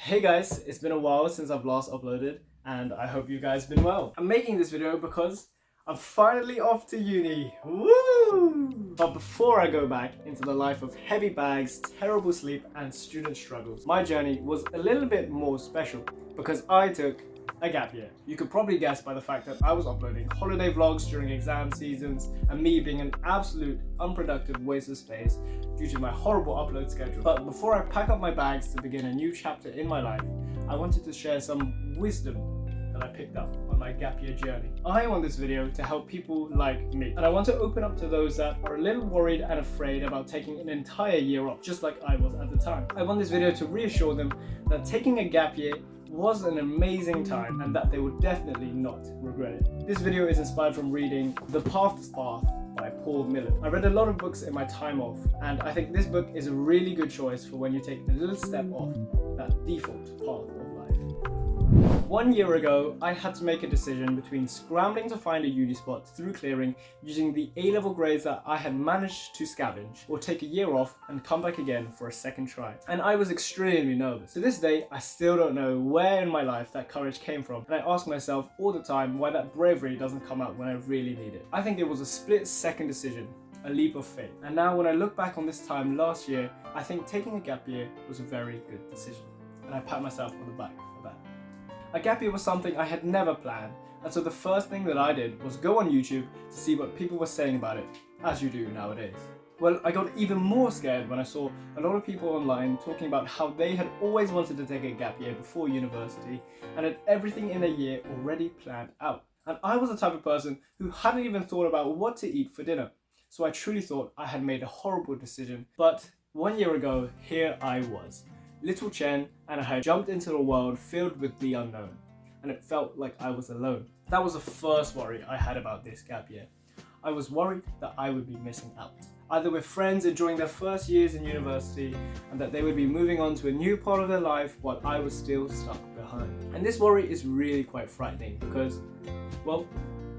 Hey guys, it's been a while since I've last uploaded and I hope you guys been well. I'm making this video because I'm finally off to uni. Woo! But before I go back into the life of heavy bags, terrible sleep and student struggles, my journey was a little bit more special because I took a gap year. You could probably guess by the fact that I was uploading holiday vlogs during exam seasons and me being an absolute unproductive waste of space due to my horrible upload schedule. But before I pack up my bags to begin a new chapter in my life, I wanted to share some wisdom that I picked up on my gap year journey. I want this video to help people like me, and I want to open up to those that are a little worried and afraid about taking an entire year off, just like I was at the time. I want this video to reassure them that taking a gap year was an amazing time and that they would definitely not regret it. This video is inspired from reading The Pathless Path by Paul Miller. I read a lot of books in my time off, and I think this book is a really good choice for when you take a little step off that default path of life. 1 year ago, I had to make a decision between scrambling to find a uni spot through clearing using the A-level grades that I had managed to scavenge, or take a year off and come back again for a second try. And I was extremely nervous. To this day, I still don't know where in my life that courage came from, and I ask myself all the time why that bravery doesn't come out when I really need it. I think it was a split-second decision, a leap of faith. And now when I look back on this time last year, I think taking a gap year was a very good decision. And I pat myself on the back for that. A gap year was something I had never planned, and so the first thing that I did was go on YouTube to see what people were saying about it, as you do nowadays. Well, I got even more scared when I saw a lot of people online talking about how they had always wanted to take a gap year before university and had everything in a year already planned out. And I was the type of person who hadn't even thought about what to eat for dinner, so I truly thought I had made a horrible decision. But 1 year ago, here I was, little Chen, and I had jumped into a world filled with the unknown, and it felt like I was alone. That was the first worry I had about this gap year. I was worried that I would be missing out, either with friends enjoying their first years in university and that they would be moving on to a new part of their life while I was still stuck behind. And this worry is really quite frightening because, well,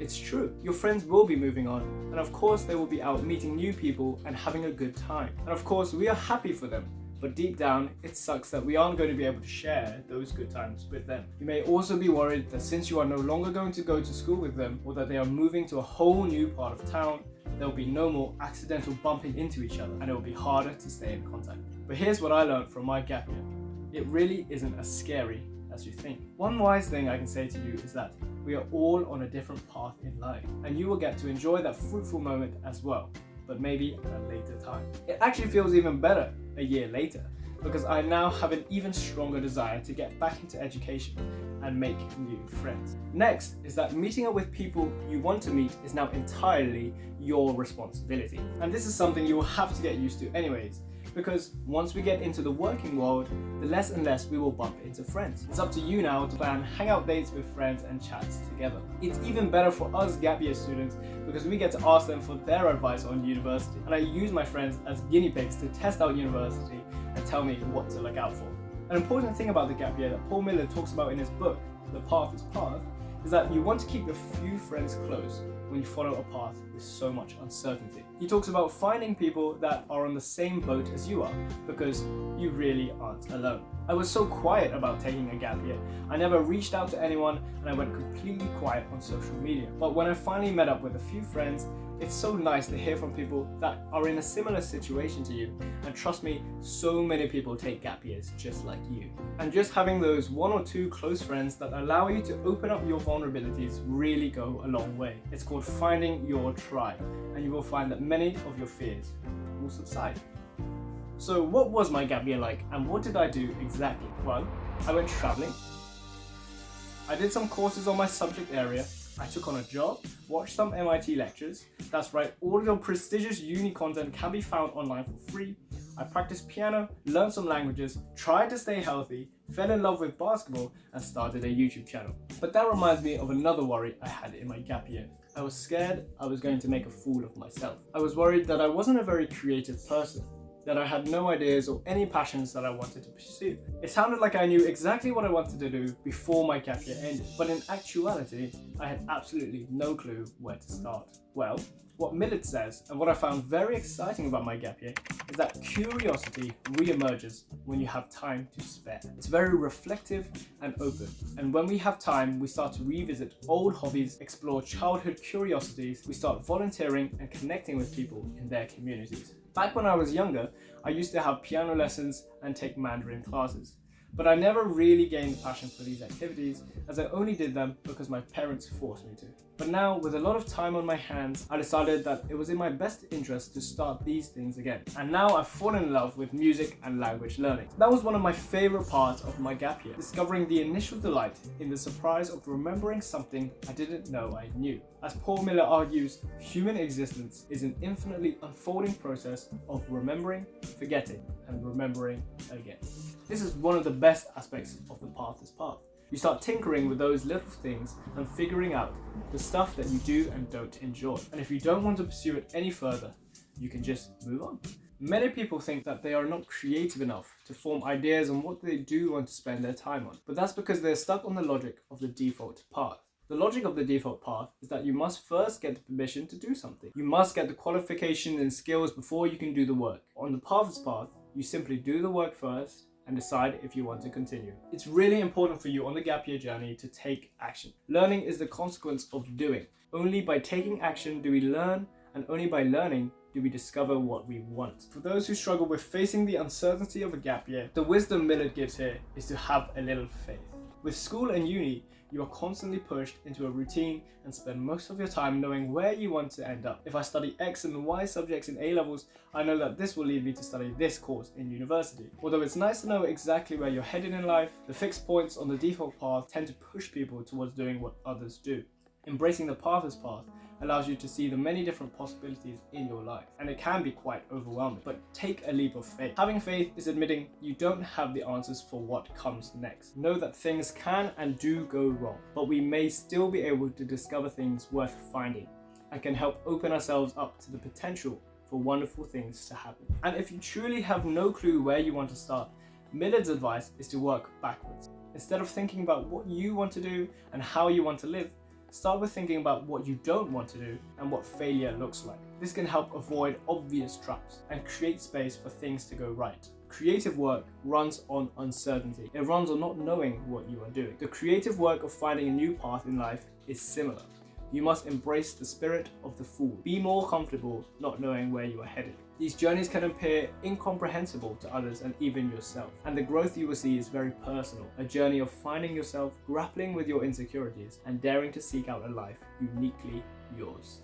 it's true. Your friends will be moving on, and of course they will be out meeting new people and having a good time. And of course we are happy for them. But deep down, it sucks that we aren't going to be able to share those good times with them. You may also be worried that since you are no longer going to go to school with them, or that they are moving to a whole new part of town, there will be no more accidental bumping into each other, and it will be harder to stay in contact. But here's what I learned from my gap year. It really isn't as scary as you think. One wise thing I can say to you is that we are all on a different path in life, and you will get to enjoy that fruitful moment as well, but maybe at a later time. It actually feels even better a year later, because I now have an even stronger desire to get back into education and make new friends. Next is that meeting up with people you want to meet is now entirely your responsibility. And this is something you will have to get used to anyways, because once we get into the working world, the less and less we will bump into friends. It's up to you now to plan hangout dates with friends and chats together. It's even better for us gap year students because we get to ask them for their advice on university, and I use my friends as guinea pigs to test out university and tell me what to look out for. An important thing about the gap year that Paul Miller talks about in his book, The Pathless Path, is that you want to keep your few friends close when you follow a path with so much uncertainty. He talks about finding people that are on the same boat as you are, because you really aren't alone. I was so quiet about taking a gap year. I never reached out to anyone, and I went completely quiet on social media. But when I finally met up with a few friends, it's so nice to hear from people that are in a similar situation to you. And trust me, so many people take gap years just like you. And just having those 1 or 2 close friends that allow you to open up your vulnerabilities really go a long way. It's called finding your tribe, and you will find that many of your fears will subside. So what was my gap year like, and what did I do exactly? Well, I went traveling. I did some courses on my subject area. I took on a job, watched some MIT lectures. That's right, all your prestigious uni content can be found online for free. I practiced piano, learned some languages, tried to stay healthy, fell in love with basketball, and started a YouTube channel. But that reminds me of another worry I had in my gap year. I was scared I was going to make a fool of myself. I was worried that I wasn't a very creative person, that I had no ideas or any passions that I wanted to pursue. It sounded like I knew exactly what I wanted to do before my gap year ended, but in actuality, I had absolutely no clue where to start. Well, What Millett says, and what I found very exciting about my gap year, is that curiosity re-emerges when you have time to spare. It's very reflective and open, and when we have time, we start to revisit old hobbies, explore childhood curiosities, we start volunteering and connecting with people in their communities. Back when I was younger, I used to have piano lessons and take Mandarin classes. But I never really gained a passion for these activities, as I only did them because my parents forced me to. But now, with a lot of time on my hands, I decided that it was in my best interest to start these things again. And now I've fallen in love with music and language learning. That was one of my favorite parts of my gap year, discovering the initial delight in the surprise of remembering something I didn't know I knew. As Paul Miller argues, human existence is an infinitely unfolding process of remembering, forgetting, and remembering again. This is one of the best aspects of the Pathless Path. You start tinkering with those little things and figuring out the stuff that you do and don't enjoy. And if you don't want to pursue it any further, you can just move on. Many people think that they are not creative enough to form ideas on what they do want to spend their time on. But that's because they're stuck on the logic of the default path. The logic of the default path is that you must first get the permission to do something. You must get the qualifications and skills before you can do the work. On the Pathless Path, you simply do the work first and decide if you want to continue. It's really important for you on the gap year journey to take action. Learning is the consequence of doing. Only by taking action do we learn, and only by learning do we discover what we want. For those who struggle with facing the uncertainty of a gap year, the wisdom Millett gives here is to have a little faith. With school and uni, you are constantly pushed into a routine and spend most of your time knowing where you want to end up. If I study X and Y subjects in A-levels, I know that this will lead me to study this course in university. Although it's nice to know exactly where you're headed in life, the fixed points on the default path tend to push people towards doing what others do. Embracing the Pathless Path allows you to see the many different possibilities in your life, and it can be quite overwhelming, but take a leap of faith. Having faith is admitting you don't have the answers for what comes next. Know that things can and do go wrong, but we may still be able to discover things worth finding and can help open ourselves up to the potential for wonderful things to happen. And if you truly have no clue where you want to start, Millett's advice is to work backwards. Instead of thinking about what you want to do and how you want to live, start with thinking about what you don't want to do and what failure looks like. This can help avoid obvious traps and create space for things to go right. Creative work runs on uncertainty. It runs on not knowing what you are doing. The creative work of finding a new path in life is similar. You must embrace the spirit of the fool. Be more comfortable not knowing where you are headed. These journeys can appear incomprehensible to others and even yourself, and the growth you will see is very personal, a journey of finding yourself, grappling with your insecurities, and daring to seek out a life uniquely yours.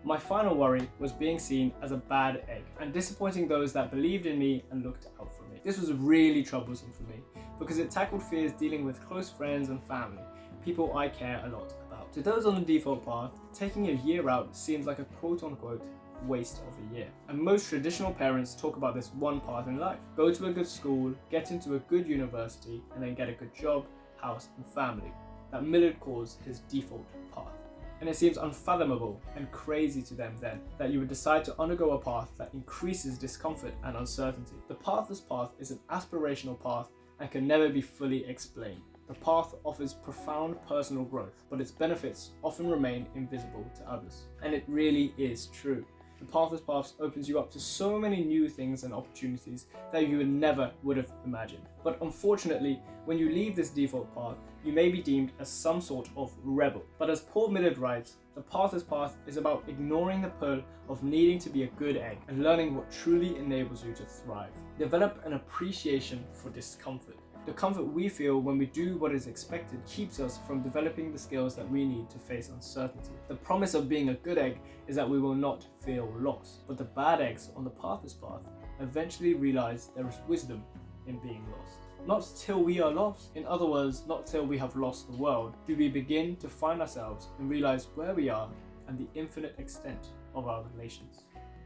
My final worry was being seen as a bad egg and disappointing those that believed in me and looked out for me. This was really troublesome for me because it tackled fears dealing with close friends and family, people I care a lot about. To those on the default path, taking a year out seems like a quote-unquote waste of a year. And most traditional parents talk about this one path in life. Go to a good school, get into a good university, and then get a good job, house, and family. That Millett calls his default path. And it seems unfathomable and crazy to them then that you would decide to undergo a path that increases discomfort and uncertainty. The Pathless Path is an aspirational path and can never be fully explained. The path offers profound personal growth, but its benefits often remain invisible to others. And it really is true. The Pathless Path opens you up to so many new things and opportunities that you never would have imagined. But unfortunately, when you leave this default path, you may be deemed as some sort of rebel. But as Paul Millett writes, the Pathless Path is about ignoring the pull of needing to be a good egg and learning what truly enables you to thrive. Develop an appreciation for discomfort. The comfort we feel when we do what is expected keeps us from developing the skills that we need to face uncertainty. The promise of being a good egg is that we will not feel lost, but the bad eggs on the Pathless Path eventually realize there is wisdom in being lost. Not till we are lost, in other words, not till we have lost the world, do we begin to find ourselves and realize where we are and the infinite extent of our relations.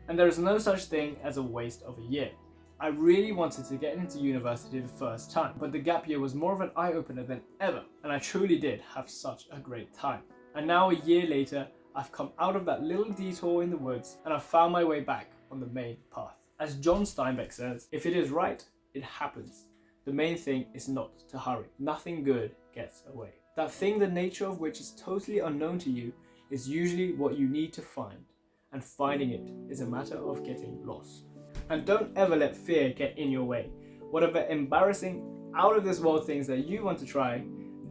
And there is no such thing as a waste of a year. I really wanted to get into university the first time, but the gap year was more of an eye-opener than ever, and I truly did have such a great time. And now a year later, I've come out of that little detour in the woods and I've found my way back on the main path. As John Steinbeck says, if it is right, it happens. The main thing is not to hurry. Nothing good gets away. That thing the nature of which is totally unknown to you is usually what you need to find. and finding it is a matter of getting lost. And don't ever let fear get in your way. Whatever embarrassing, out of this world things that you want to try,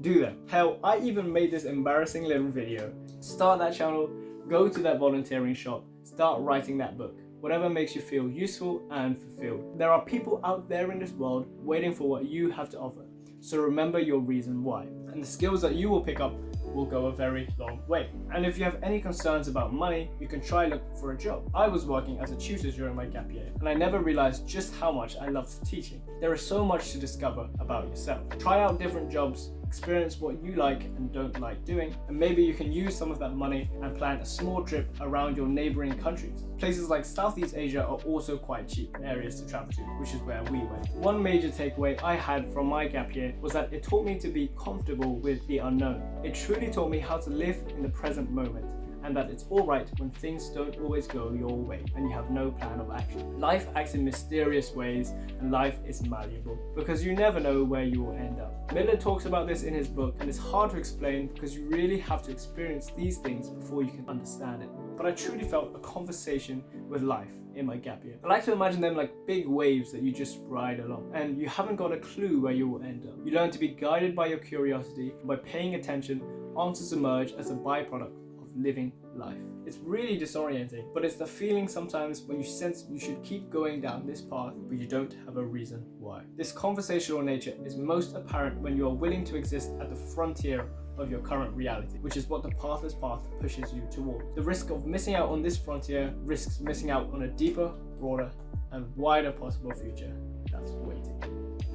do them. Hell, I even made this embarrassing little video. Start that channel, go to that volunteering shop, start writing that book. Whatever makes you feel useful and fulfilled. There are people out there in this world waiting for what you have to offer. So remember your reason why. And the skills that you will pick up will go a very long way. And if you have any concerns about money, you can try look for a job. I was working as a tutor during my gap year, and I never realized just how much I loved teaching. There is so much to discover about yourself. Try out different jobs, experience what you like and don't like doing, and maybe you can use some of that money and plan a small trip around your neighboring countries. Places like Southeast Asia are also quite cheap areas to travel to, which is where we went. One major takeaway I had from my gap year was that it taught me to be comfortable with the unknown. It truly taught me how to live in the present moment, and that it's alright when things don't always go your way and you have no plan of action. Life acts in mysterious ways and life is malleable because you never know where you will end up. Miller talks about this in his book, and it's hard to explain because you really have to experience these things before you can understand it. But I truly felt a conversation with life in my gap year. I like to imagine them like big waves that you just ride along, and you haven't got a clue where you will end up. You learn to be guided by your curiosity, and by paying attention, answers emerge as a byproduct of living life. It's really disorienting, but it's the feeling sometimes when you sense you should keep going down this path, but you don't have a reason why. This conversational nature is most apparent when you are willing to exist at the frontier of your current reality, which is what the Pathless Path pushes you toward. The risk of missing out on this frontier risks missing out on a deeper, broader, and wider possible future that's waiting.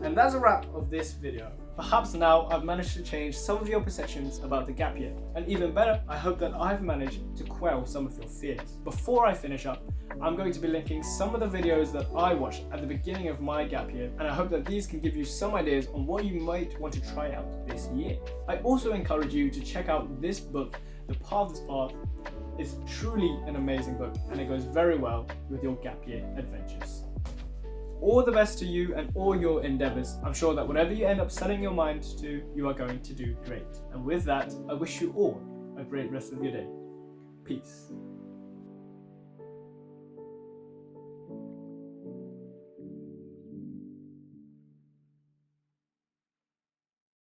And that's a wrap of this video. Perhaps now I've managed to change some of your perceptions about the gap year, and even better, I hope that I've managed to quell some of your fears. Before I finish up, I'm going to be linking some of the videos that I watched at the beginning of my gap year, and I hope that these can give you some ideas on what you might want to try out this year. I also encourage you to check out this book, The Pathless Path. It's truly an amazing book, and it goes very well with your gap year adventures. All the best to you and all your endeavors. I'm sure that whatever you end up setting your mind to, you are going to do great. And with that, I wish you all a great rest of your day. Peace.